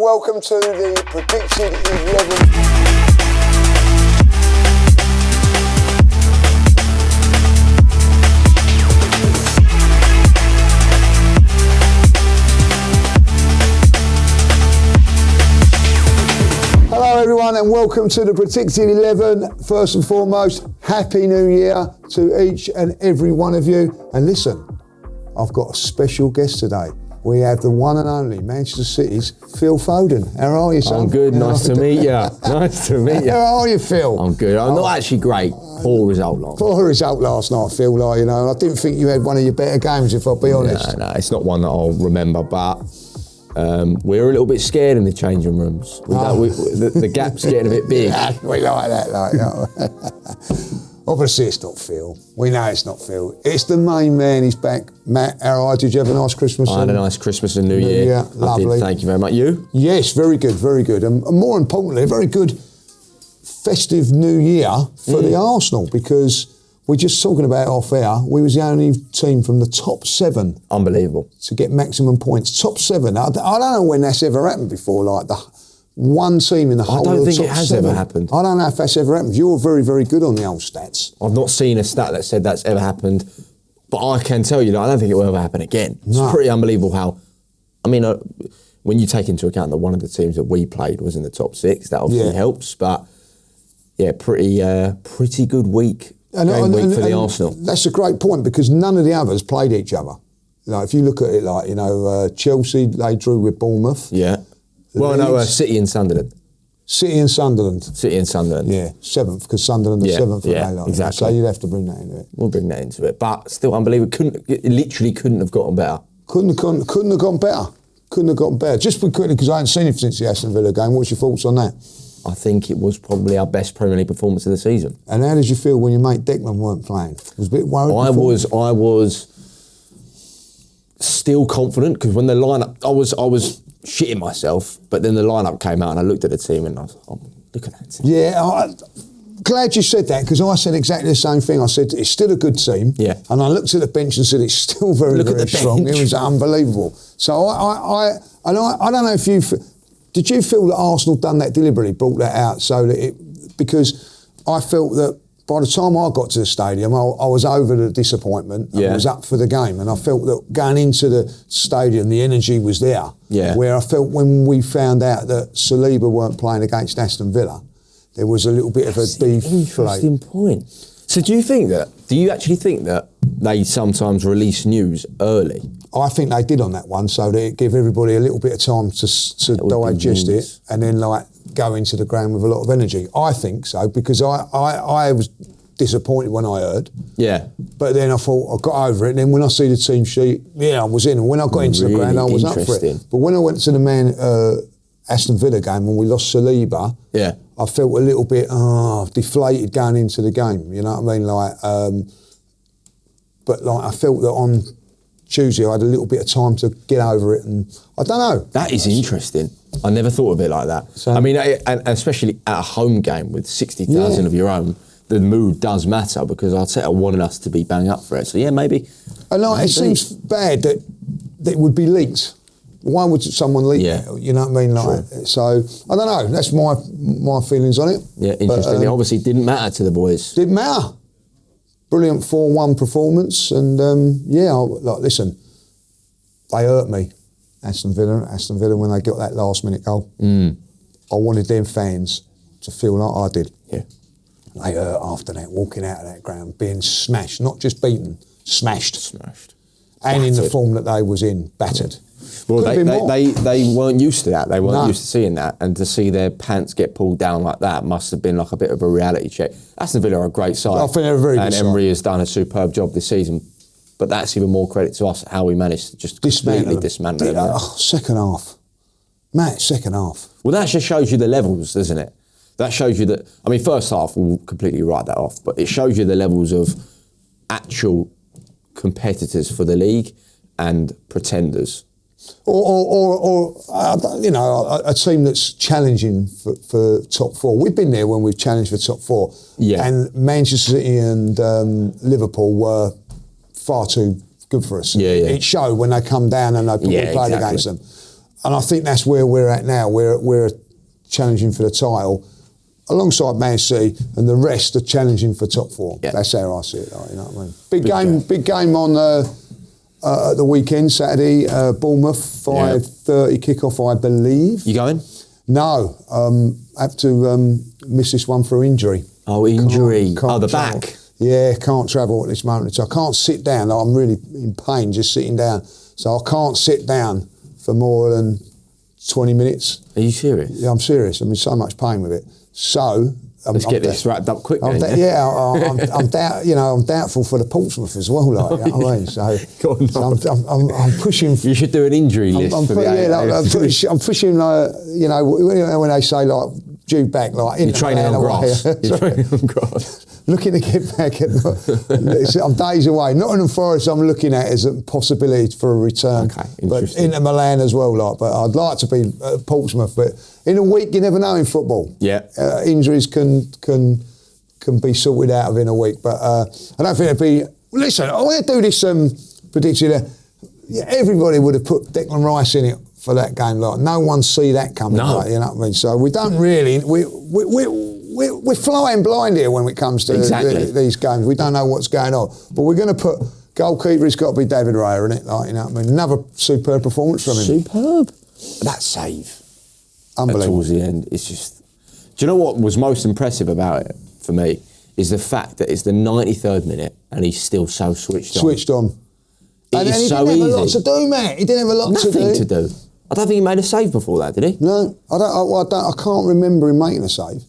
Welcome to the predicted 11. Hello everyone and welcome to the predicted 11. First and foremost, Happy New Year to each and every one of you. And listen, I've got a special guest today. We have the one and only Manchester City's Phil Foden. How are you, son? I'm good. Nice to meet you. Nice to meet you. How are you, Phil? I'm good. I'm not actually great. Poor result last night. Poor result last night, Phil. Like, you know, I didn't think you had one of your better games, if I'll be honest. No, it's not one that I'll remember, but we're a little bit scared in the changing rooms. The gap's getting a bit big. Yeah, we like that, like, you know. Obviously, it's not Phil. We know it's not Phil. It's the main man. He's back. Matt, how are you? Did you have a nice Christmas? I had a nice Christmas and New Year. Yeah, lovely. I did, thank you very much. You? Yes, very good, very good. And more importantly, a very good festive New Year for the Arsenal, because we're just talking about off air. We was the only team from the top 7. Unbelievable. To get maximum points. Top 7. I don't know when that's ever happened before, like the one team in the whole of the top 7. I don't think it has ever happened. I don't know if that's ever happened. You're very, very good on the old stats. I've not seen a stat that said that's ever happened, but I can tell you that I don't think it will ever happen again. It's pretty unbelievable how, I mean, when you take into account that one of the teams that we played was in the top 6, that obviously helps, but yeah, pretty good week. Game week for the Arsenal. That's a great point, because none of the others played each other. Like, if you look at it, like, you know, Chelsea, they drew with Bournemouth. Yeah. Well, no, City and Sunderland. City and Sunderland. City and Sunderland. Yeah, 7th, because Sunderland are 7th. Yeah, like exactly. So you'd have to bring that into it. We'll bring that into it. But still unbelievable. It literally couldn't have gotten better. Couldn't have gone better. Couldn't have gotten better. Just quickly, because I hadn't seen it since the Aston Villa game. What's your thoughts on that? I think it was probably our best Premier League performance of the season. And how did you feel when your mate Declan weren't playing? Was a bit worried? I was still confident, because when the lineup, I was shitting myself, but then the lineup came out and I looked at the team and I was, oh, look at that team. Yeah, I'm glad you said that, because I said exactly the same thing. I said it's still a good team. Yeah. And I looked at the bench and said it's still very, very strong. It was unbelievable. So I don't know if you. Did you feel that Arsenal done that deliberately, brought that out so that it... Because I felt that by the time I got to the stadium, I was over the disappointment and was up for the game. And I felt that going into the stadium, the energy was there. Yeah. Where I felt when we found out that Saliba weren't playing against Aston Villa, there was a little bit of a deflate. Interesting point. So do you actually think that they sometimes release news early? I think they did on that one, so that it gave everybody a little bit of time to digest it and then like go into the ground with a lot of energy. I think so, because I was disappointed when I heard. Yeah. But then I thought I got over it, and then when I see the team sheet, I was in, and when I got into the ground I was up for it. But when I went to the Aston Villa game and we lost Saliba, I felt a little bit deflated going into the game, you know what I mean? Like, but like I felt that on Tuesday I had a little bit of time to get over it, and I don't know. That is interesting. I never thought of it like that. So, I mean, and especially at a home game with 60,000 of your own, the mood does matter, because Arteta wanted us to be bang up for it. So yeah, maybe. And like, it seems bad that it would be leaked. Why would someone leak it? You know what I mean? Like, so I don't know. That's my feelings on it. Yeah, interesting. It obviously didn't matter to the boys. Didn't matter. Brilliant 4-1 performance, and like, listen, they hurt me, Aston Villa, when they got that last minute goal. I wanted them fans to feel like I did. Yeah. They hurt after that, walking out of that ground, being smashed, not just beaten, smashed. And battered. In the form that they was in, battered. Well, they weren't used to that. They weren't used to seeing that, and to see their pants get pulled down like that must have been like a bit of a reality check. Aston Villa are a great side. I think they're a very good side. And Emery has done a superb job this season. But that's even more credit to us, how we managed to just completely dismantle them. Second half. Matt, second half. Well, that just shows you the levels, doesn't it? That shows you that, I mean, first half, we'll completely write that off, but it shows you the levels of actual competitors for the league and pretenders. Or a team that's challenging for top 4. We've been there when we've challenged for top 4. Yeah. And Manchester City and Liverpool were far too good for us. Yeah, yeah. It showed when they come down and they played against them. I think that's where we're at now. We're challenging for the title alongside Man City, and the rest are challenging for top four. Yeah. That's how I see it. You know what I mean? Big game on at the weekend, Saturday. Bournemouth 5:30 kickoff, I believe. You going? No, I have to miss this one through injury. Oh, injury! Can't the travel. back. Yeah, can't travel at this moment. So I can't sit down. I'm really in pain just sitting down. So I can't sit down for more than 20 minutes. Are you serious? Yeah, I'm serious. I'm in so much pain with it. So let's get this wrapped up quick. I'm doubtful for the Portsmouth as well. Like, you know what I mean? So I'm pushing. You should do an injury list for the I'm pushing. You know, when they say like due back, like you're training on grass. You're training on grass. Looking to get back I'm days away. Nottingham Forest I'm looking at as a possibility for a return. Okay, but into Milan as well, like. But I'd like to be at Portsmouth. But in a week, you never know in football. Yeah. Injuries can be sorted out of in a week. But I don't think it'd be. Listen, I want to do this prediction. Yeah, everybody would have put Declan Rice in it for that game. Like no one see that coming. No. Like, you know what I mean? So we don't really. We're flying blind here when it comes to these games. We don't know what's going on. But we're going to put goalkeeper. It's got to be David Raya, isn't it? Like, you know what I mean? Another superb performance from him. Superb. That save. Unbelievable. Towards the end, it's just. Do you know what was most impressive about it for me? Is the fact that it's the 93rd minute and he's still so switched on. And he so didn't easy. have a lot to do, mate. He didn't have a lot Nothing to do. I don't think he made a save before that, did he? No, I can't remember him making a save.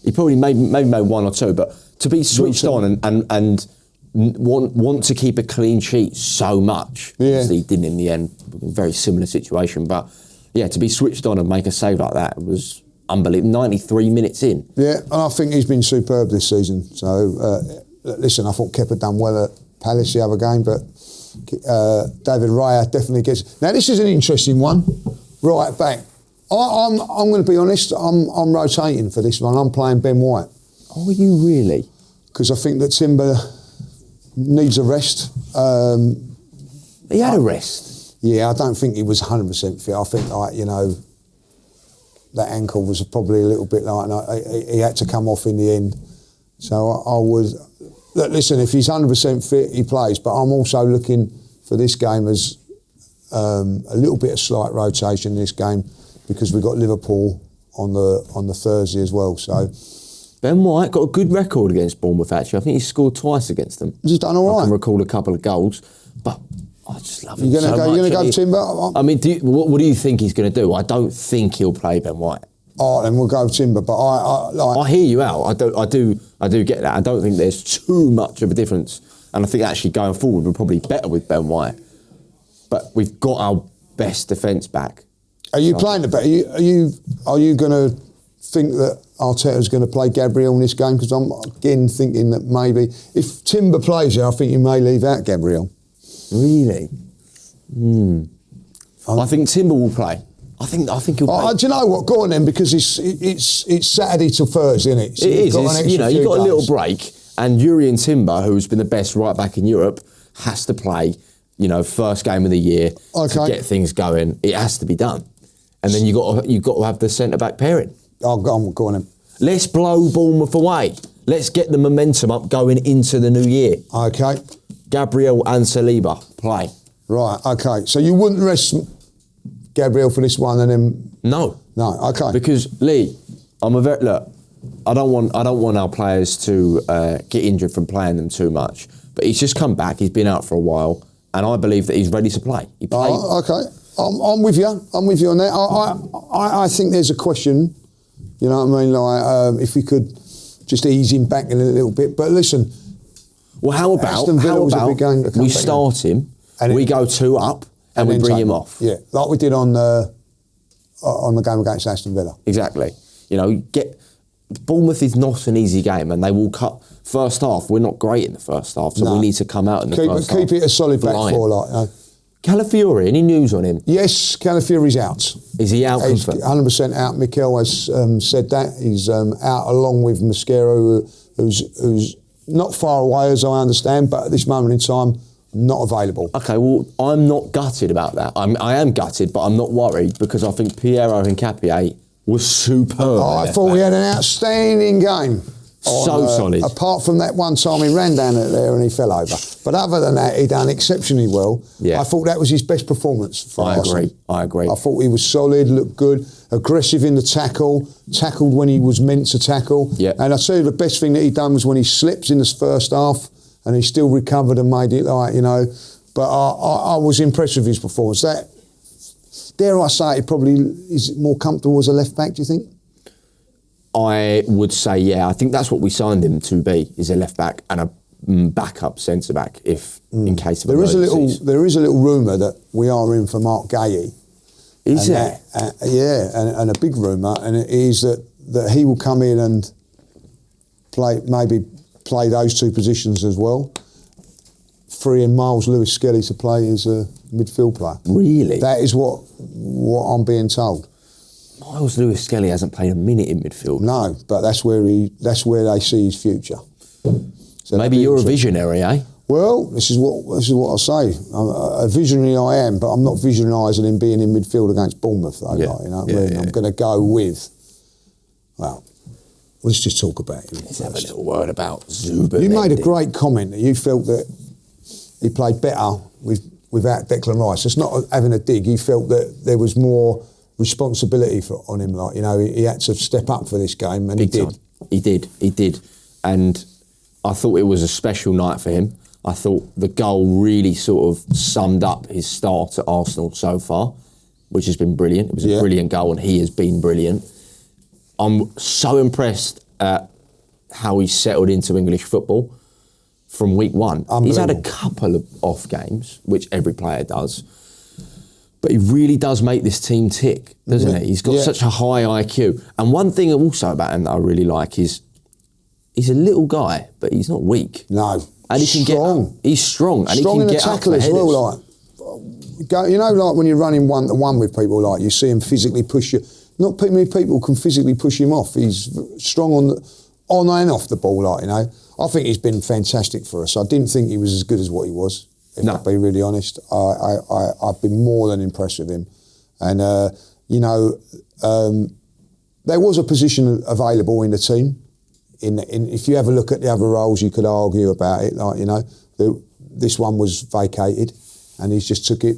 He probably maybe made one or two, but to be switched on and want to keep a clean sheet so much. Yeah. Obviously he didn't in the end. Very similar situation, but yeah, to be switched on and make a save like that was unbelievable. 93 minutes in. Yeah, and I think he's been superb this season. So listen, I thought Kepa done well at Palace the other game, but David Raya definitely gets. Now this is an interesting one. Right back. I'm going to be honest. I'm rotating for this one. I'm playing Ben White. Oh, are you really? Because I think that Timber needs a rest. He had a rest. Yeah, I don't think he was 100% fit. I think, like, you know, that ankle was probably a little bit like he had to come off in the end. So I would listen. If he's 100% fit, he plays. But I'm also looking for this game as a little bit of slight rotation in this game, because we've got Liverpool on the Thursday as well. So Ben White got a good record against Bournemouth, actually. I think he scored twice against them. He's done all right. I can recall a couple of goals, but I just love him You're going to go Timber? I mean, what do you think he's going to do? I don't think he'll play Ben White. Oh, then we'll go Timber. But I hear you out. I do get that. I don't think there's too much of a difference, and I think actually going forward we're probably better with Ben White. But we've got our best defence back. Are you playing the bet? Are you going to think that Arteta's going to play Gabriel in this game? Because I'm again thinking that maybe if Timber plays here, I think you may leave out Gabriel. Really? I think Timber will play. I think he'll play. Do you know what? Go on then, because it's Saturday till Thursday, isn't it? So it is. You've got a little days. break, and Jurriën Timber, who's been the best right back in Europe, has to play. First game of the year to get things going. It has to be done, and then you've got to have the centre back pairing. I'm going then. Let's blow Bournemouth away. Let's get the momentum up going into the new year. Okay. Gabriel and Saliba play. Right. Okay. So you wouldn't rest Gabriel for this one, and then no. Okay. Because Lee, I don't want our players to get injured from playing them too much. But he's just come back. He's been out for a while. And I believe that he's ready to play. He played. Okay, I'm with you. I'm with you on that. I think there's a question. You know what I mean? Like if we could just ease him back in a little bit. But listen. Well, how about we start him, and we go 2 up, and we bring him off? Yeah, like we did on the game against Aston Villa. Exactly. Bournemouth is not an easy game, and they will cut. First half, we're not great in the first half, so we need to come out in the first half. Keep it a solid back four, like. Calafiori, any news on him? Yes, Calafiori's out. Is he out? He's 100% out. Mikel has said that. He's out along with Mosquera, who's not far away, as I understand, but at this moment in time, not available. Okay, well, I'm not gutted about that. I am gutted, but I'm not worried because I think Piero Hincapié was superb. I thought he had an outstanding game. Solid. Apart from that one time he ran down there and he fell over. But other than that, he done exceptionally well. Yeah. I thought that was his best performance for Arsenal. I agree. I thought he was solid, looked good, aggressive in the tackle, tackled when he was meant to tackle. Yeah. And I tell you, the best thing that he done was when he slipped in the first half and he still recovered and made it like, you know. But I was impressed with his performance. That, dare I say, it probably is more comfortable as a left back, do you think? I would say, yeah. I think that's what we signed him to be, is a left back and a backup centre back, if in case of emergencies. There is a little rumour that we are in for Mark Gahey. Is there? Yeah, and a big rumour, and it is that he will come in and play those two positions as well, freeing Miles Lewis-Skelly to play as a midfield player. Really? That is what I'm being told. Miles Lewis-Skelly hasn't played a minute in midfield. No, but that's where they see his future. So maybe you're a visionary, eh? Well, this is what I say. A visionary I am, but I'm not visionising him being in midfield against Bournemouth, though. Yeah. Like, you know what I mean? I'm going to go with. Well, let's just talk about him. Let's have a little word about Zuba. You made a great comment that you felt that he played better without Declan Rice. It's not having a dig. You felt that there was more responsibility on him, like, you know, he had to step up for this game, and he did. He did. And I thought it was a special night for him. I thought the goal really sort of summed up his start at Arsenal so far, which has been brilliant. It was a brilliant goal, and he has been brilliant. I'm so impressed at how he settled into English football from week one. He's had a couple of off games, which every player does. But he really does make this team tick, doesn't he? He's got such a high IQ. And one thing also about him that I really like is he's a little guy, but he's not weak. No. And he can he's strong. And strong he can in get the tackle as well, like. You know, like when you're running one-to-one with people, like, you see him physically push you. Not many people can physically push him off. He's strong on and off the ball, like, you know. I think he's been fantastic for us. I didn't think he was as good as what he was. If I'll be really honest, I've been more than impressed with him. And, you know, there was a position available in the team. If you have a look at the other roles, you could argue about it. Like, you know, this one was vacated and he's just took it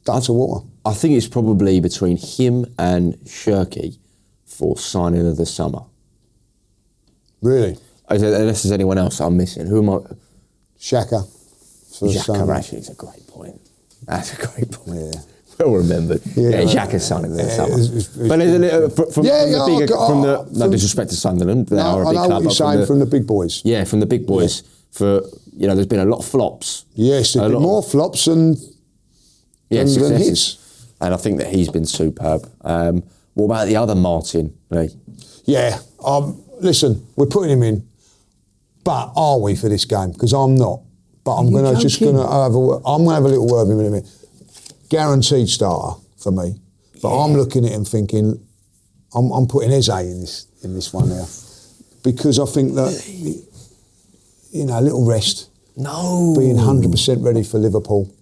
duck to water. I think it's probably between him and Shirky for signing of the summer. Really? Unless there's anyone else I'm missing. Who am I? Saka. Xhaka actually is a great point. That's a great point. Yeah. Well remembered. Yeah, Xhaka's signing in the summer. But there's a little, no disrespect to Sunderland, they are a big club. I know what you're saying, from the big boys. Yeah, from the big boys. For, you know, there's been a lot of flops. Yes, there's been more flops than hits. And I think that he's been superb. What about the other Martin? Yeah, listen, we're putting him in, but are we for this game? Because I'm not. But I'm going to have a little word with him in a minute. Guaranteed starter for me. But I'm looking at him thinking, I'm putting Eze in this one now, because I think that, you know, a little rest. No. Being 100% ready for Liverpool.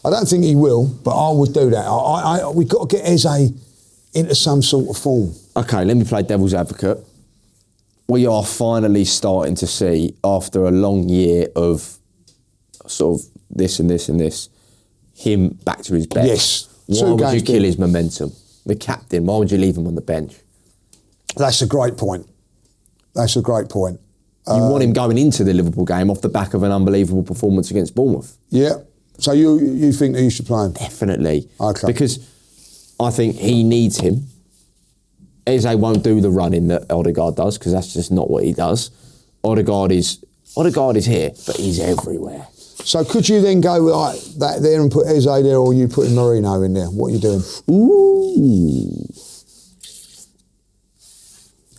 I don't think he will, but I would do that. We've got to get Eze into some sort of form. Okay, let me play devil's advocate. We are finally starting to see, after a long year of sort of this and this and this, him back to his bench. Yes. Why would you kill his momentum? The captain, why would you leave him on the bench? That's a great point. You want him going into the Liverpool game off the back of an unbelievable performance against Bournemouth. Yeah. So you think that you should play him? Definitely. Okay. Because I think he needs him. Eze won't do the running that Odegaard does, because that's just not what he does. Odegaard is here, but he's everywhere. So could you then go like that there and put Eze there, or you putting Marino in there? What are you doing? Ooh.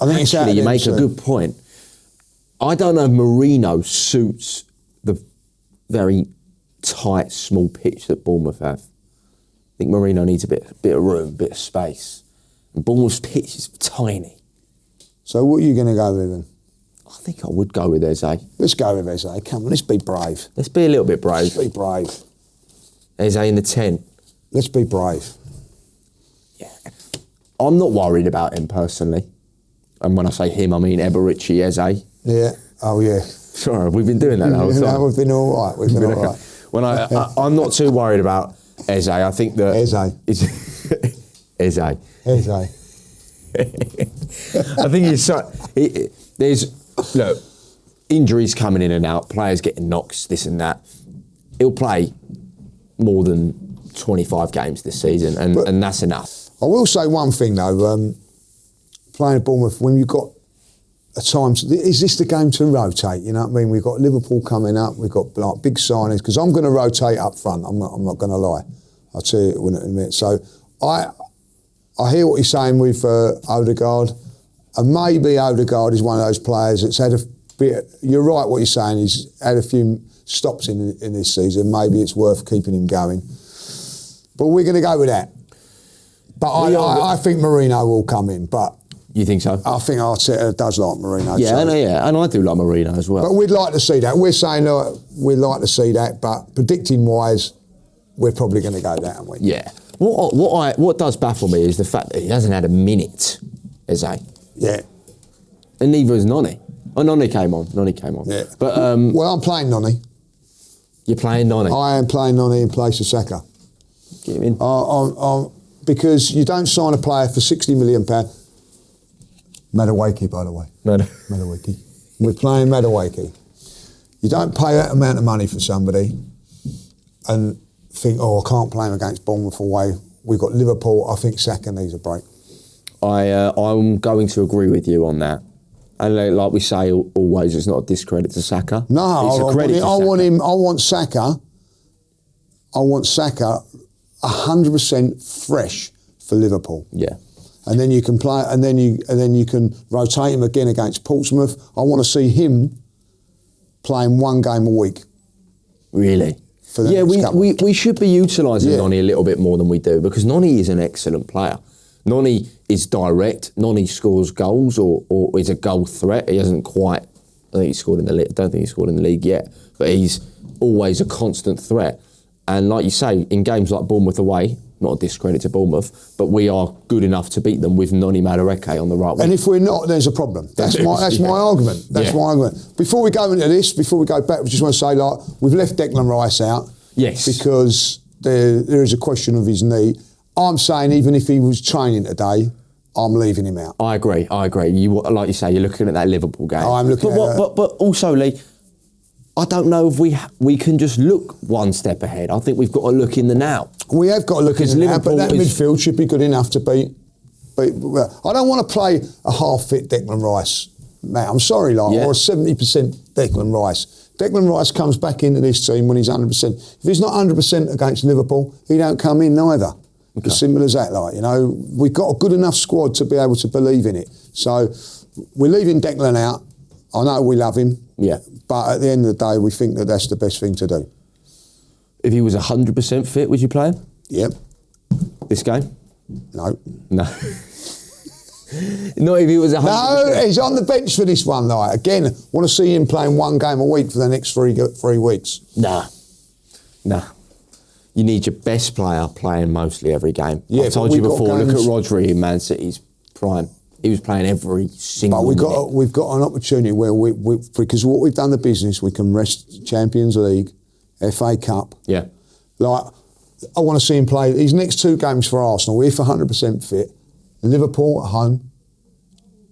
I think actually, you make a good point. I don't know if Marino suits the very tight, small pitch that Bournemouth have. I think Marino needs a bit of room, a bit of space. And Bournemouth's pitch is tiny. So what are you going to go with then? I think I would go with Eze. Let's go with Eze. Come on, let's be brave. Let's be a little bit brave. Let's be brave. Eze in the 10. Let's be brave. Yeah. I'm not worried about him personally. And when I say him, I mean Eberici, Eze. Yeah. Oh, yeah. Sorry, we've been doing that the whole time. No, we've been all right. We've been all right. When I'm not too worried about Eze. I think that... Eze. Eze. Eze. I think look, injuries coming in and out, players getting knocks, this and that. He'll play more than 25 games this season, and that's enough. I will say one thing though, playing at Bournemouth, when you've got a time, is this the game to rotate? You know what I mean? We've got Liverpool coming up, we've got like big signings, because I'm going to rotate up front, I'm not going to lie. I'll tell you in a minute. So I hear what you're saying with Odegaard, and maybe Odegaard is one of those players that's had a bit. You're right, what you're saying. He's had a few stops in this season. Maybe it's worth keeping him going, but we're going to go with that. But I think Mourinho will come in. But you think so? I think Arteta does like Mourinho. Yeah, and I do like Mourinho as well. But we'd like to see that. We're saying we'd like to see that, but predicting wise, we're probably going to go that, aren't we? Yeah. What does baffle me is the fact that he hasn't had a minute, Eze. Yeah. And neither has Noni. Oh, Noni came on. Yeah. But well, I'm playing Noni. You're playing Noni. I am playing Noni in place of Saka. Get him in. Because you don't sign a player for £60 million. Madueke, by the way. Madueke. We're playing Madueke. You don't pay that amount of money for somebody and think, I can't play him against Bournemouth away. We've got Liverpool. I think Saka needs a break. I'm going to agree with you on that. And like we say always, it's not a discredit to Saka. No, it's a credit to Saka. I want Saka 100% fresh for Liverpool. Yeah. And then you can play, and then you can rotate him again against Portsmouth. I want to see him playing one game a week. Really? Yeah, we should be utilising Noni a little bit more than we do, because Noni is an excellent player. Noni is direct. Noni scores goals or is a goal threat. He hasn't quite. I think he scored in the league. I don't think he scored in the league yet, but he's always a constant threat. And like you say, in games like Bournemouth away, not a discredit to Bournemouth, but we are good enough to beat them with Noni Madueke on the right wing. And if we're not, there's a problem. That's my argument. That's my argument. Before we go into this, before we go back, we just want to say, like, we've left Declan Rice out. Yes. Because there is a question of his knee. I'm saying even if he was training today, I'm leaving him out. I agree. Like you say, you're looking at that Liverpool game. I'm looking but also, Lee, I don't know if we can just look one step ahead. I think we've got to look in the now. We have got to look in the now, but that midfield should be good enough to beat. I don't want to play a half-fit Declan Rice, Matt. I'm sorry, or a 70% Declan Rice. Declan Rice comes back into this team when he's 100%. If he's not 100% against Liverpool, he don't come in neither. Okay. As simple as that, we've got a good enough squad to be able to believe in it. So we're leaving Declan out. I know we love him. Yeah. But at the end of the day, we think that that's the best thing to do. If he was 100% fit, would you play him? Yep. This game? No. Not if he was 100%. No, he's on the bench for this one night. Again, want to see him playing one game a week for the next 3 weeks. Nah. You need your best player playing mostly every game. Yeah, I've told you before, look at Rodri in Man City's prime. He was playing every single minute. But we've got an opportunity where because what we've done the business, we can rest Champions League, FA Cup. Yeah. I want to see him play these next 2 games for Arsenal, if 100% fit. Liverpool at home,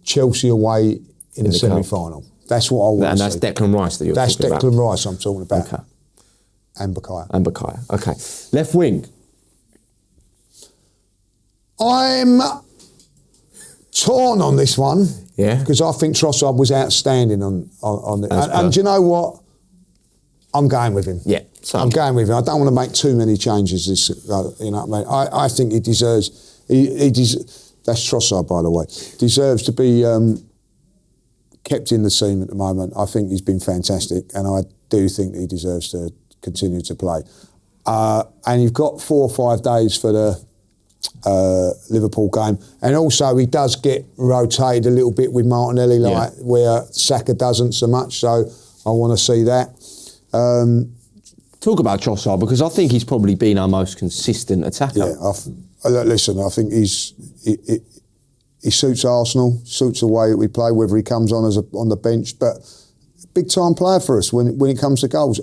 Chelsea away in the semi-final. That's what I want to see. And that's Declan Rice that you're talking about? That's Declan Rice I'm talking about. Okay. And Bakaya. Okay. Left wing. I'm torn on this one. Yeah. Because I think Trossard was outstanding on it. And do you know what? I'm going with him. Yeah. I'm going with him. I don't want to make too many changes. You know what I mean? I think he deserves. That's Trossard, by the way. Deserves to be kept in the team at the moment. I think he's been fantastic, and I do think he deserves to continue to play. And you've got 4 or 5 days for the Liverpool game. And also he does get rotated a little bit with Martinelli, like where Saka doesn't so much. So I want to see that. Talk about Trossard, because I think he's probably been our most consistent attacker. Yeah, listen, I think he suits Arsenal, suits the way that we play, whether he comes on on the bench, but big time player for us when it comes to goals.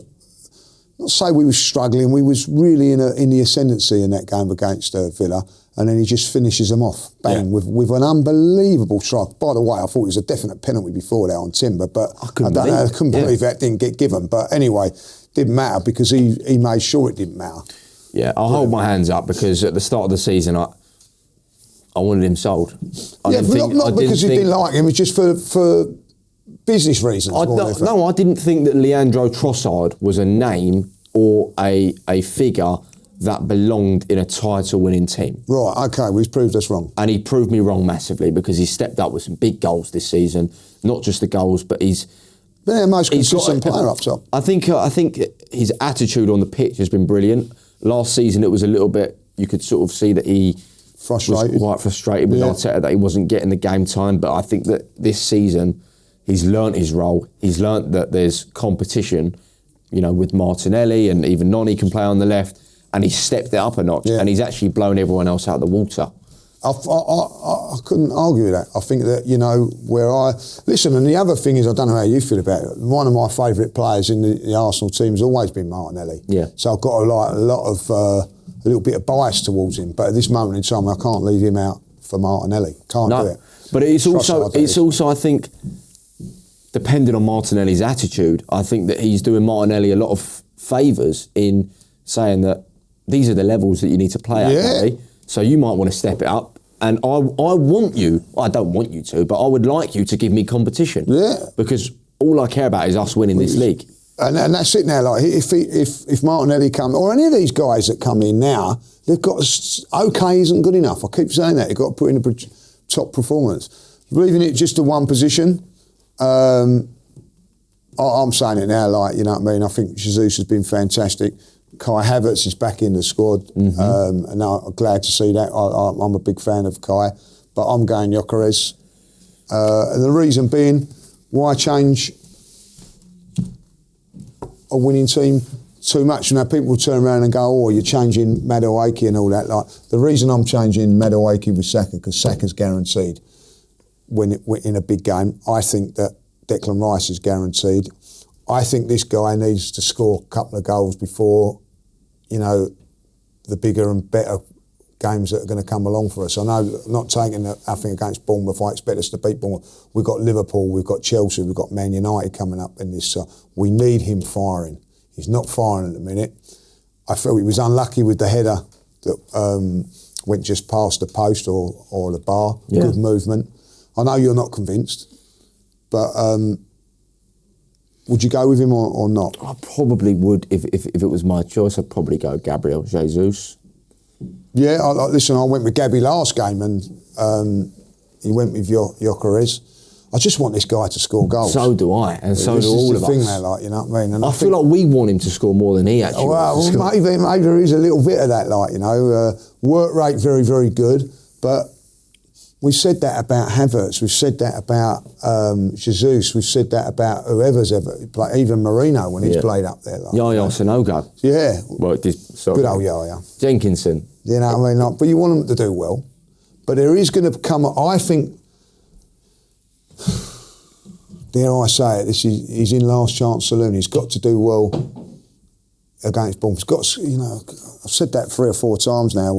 Not to say we were struggling, we was really in the ascendancy in that game against Villa, and then he just finishes them off, bang, with an unbelievable strike. By the way, I thought it was a definite penalty before that on Timber, but I couldn't believe that didn't get given. But anyway, didn't matter because he made sure it didn't matter. Yeah, I'll hold my hands up because at the start of the season, I wanted him sold. Not because you didn't like him, it was just for business reasons. I didn't think that Leandro Trossard was a name or a figure that belonged in a title-winning team. Right, okay, well, he's proved us wrong. And he proved me wrong massively because he stepped up with some big goals this season. Not just the goals, but he's the most consistent player up top. I think his attitude on the pitch has been brilliant. Last season, it was a little bit, you could sort of see that he was quite frustrated with Arteta that he wasn't getting the game time. But I think that this season, he's learnt his role. He's learnt that there's competition, with Martinelli, and even Noni can play on the left, and he's stepped it up a notch, and he's actually blown everyone else out of the water. I couldn't argue with that. I think that, listen, and the other thing is, I don't know how you feel about it, one of my favourite players in the Arsenal team has always been Martinelli. Yeah. So I've got a little bit of bias towards him, but at this moment in time, I can't leave him out for Martinelli. Can't do it. But it's also, I think, depending on Martinelli's attitude, I think that he's doing Martinelli a lot of favours in saying that these are the levels that you need to play at, Gary. So you might want to step it up. And I don't want you to, but I would like you to give me competition. Yeah. Because all I care about is us winning this league. And that's it now. Like if Martinelli come, or any of these guys that come in now, they've got isn't good enough. I keep saying that. You've got to put in a top performance. Leaving it just to one position, I'm saying it now, like, you know what I mean? I think Jesus has been fantastic. Kai Havertz is back in the squad, and I'm glad to see that. I'm a big fan of Kai, but I'm going Gyökeres. And the reason being, why change a winning team too much? People turn around and go, "Oh, you're changing Madueke and all that." Like, the reason I'm changing Madueke with Saka, because Saka's guaranteed when in a big game. I think that Declan Rice is guaranteed. I think this guy needs to score a couple of goals before, the bigger and better games that are going to come along for us. I know, not taking nothing against Bournemouth, I expect us to beat Bournemouth. We've got Liverpool, we've got Chelsea, we've got Man United coming up in this. So we need him firing. He's not firing at the minute. I felt he was unlucky with the header that went just past the post or the bar. Yeah. Good movement. I know you're not convinced, but would you go with him or not? I probably would. If it was my choice, I'd probably go Gabriel Jesus. Yeah, listen, I went with Gabby last game and he went with Gyökeres. I just want this guy to score goals. So do I, and so do all of us. This is the thing there, like, you know what I mean? And I feel like we want him to score more than he actually wants to score. Maybe there is a little bit of that, like, work rate very, very good, but we've said that about Havertz, we've said that about Jesus, we've said that about whoever's ever played, even Marino when he's played up there. Like, Yaya Sanogo. Yeah. Well, good old Yaya. Jenkinson. You know what I mean? Like, but you want them to do well. But there is going to come, I think, dare I say it, he's in last chance saloon. He's got to do well against Bournemouth. He's got to, I've said that 3 or 4 times now.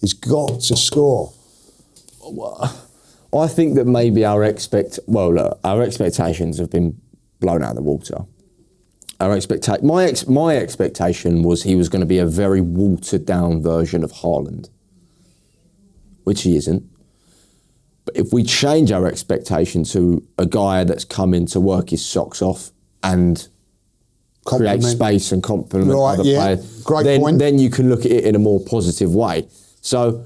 He's got to score. I think that maybe our expectations have been blown out of the water. My expectation was he was going to be a very watered down version of Haaland, which he isn't. But if we change our expectation to a guy that's come in to work his socks off and create space and complement other players, then you can look at it in a more positive way. So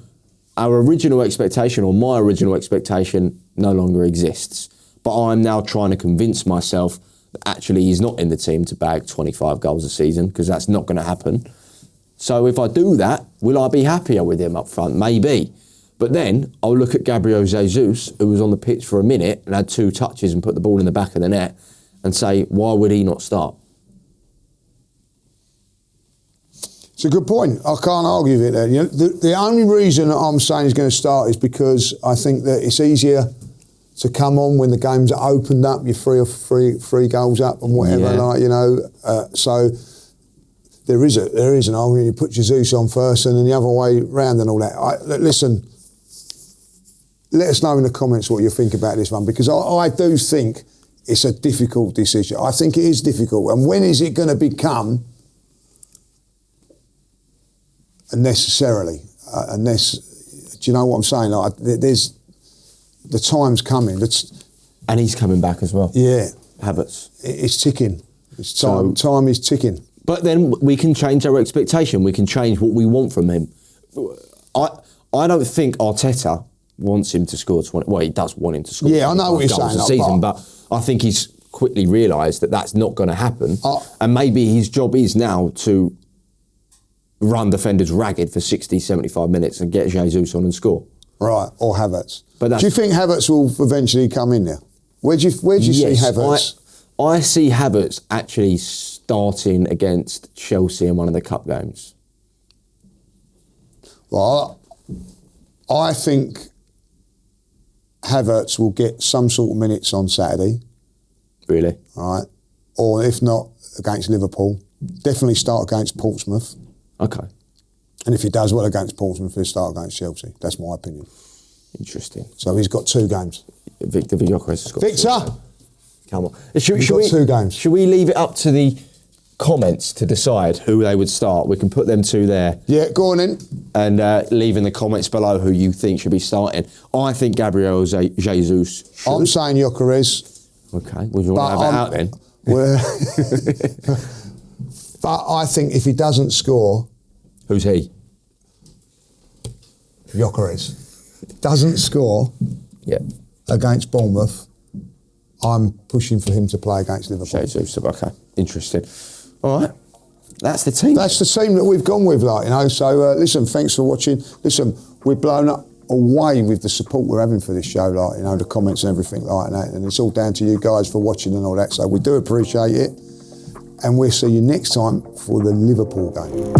our original expectation, or my original expectation, no longer exists. But I'm now trying to convince myself that actually he's not in the team to bag 25 goals a season, because that's not going to happen. So if I do that, will I be happier with him up front? Maybe. But then I'll look at Gabriel Jesus, who was on the pitch for a minute and had 2 touches and put the ball in the back of the net, and say, why would he not start? It's a good point. I can't argue with it there. You know, the only reason I'm saying he's going to start is because I think that it's easier to come on when the game's opened up, you're three goals up and whatever, so there is an argument. You put Jesus on first and then the other way round and all that. Listen, let us know in the comments what you think about this one, because I do think it's a difficult decision. I think it is difficult. And when is it going to become unnecessarily? Do you know what I'm saying? There's the time's coming. And he's coming back as well. Yeah. Havertz. It's ticking. Time is ticking. But then we can change our expectation. We can change what we want from him. I don't think Arteta wants him to score 20. Well, he does want him to score. Yeah, I know what you're saying. Season, but I think he's quickly realised that that's not going to happen. And maybe his job is now to run defenders ragged for 60, 75 minutes and get Jesus on and score. Right, or Havertz. Do you think Havertz will eventually come in there? Where do you see Havertz? I see Havertz actually starting against Chelsea in one of the cup games. Well, I think Havertz will get some sort of minutes on Saturday. Really? Right. Or if not, against Liverpool. Definitely start against Portsmouth. Okay. And if he does well against Portsmouth, he'll start against Chelsea. That's my opinion. Interesting. So he's got 2 games. Victor Gyökeres has got Victor! 2. Come on. He's got 2 games. Should we leave it up to the comments to decide who they would start? We can put them 2 there. Yeah, go on in. And leave in the comments below who you think should be starting. I think Gabriel Jesus should. I'm saying Gyökeres. Okay. Well, you want to have it out then? But I think if he doesn't score... Who's he? Gyökeres. Doesn't score against Bournemouth, I'm pushing for him to play against Liverpool. Jesus, okay. Interesting. All right. That's the team. That's the team that we've gone with, So, listen, thanks for watching. Listen, we're blown up away with the support we're having for this show, the comments and everything like that. And it's all down to you guys for watching and all that. So we do appreciate it. And we'll see you next time for the Liverpool game.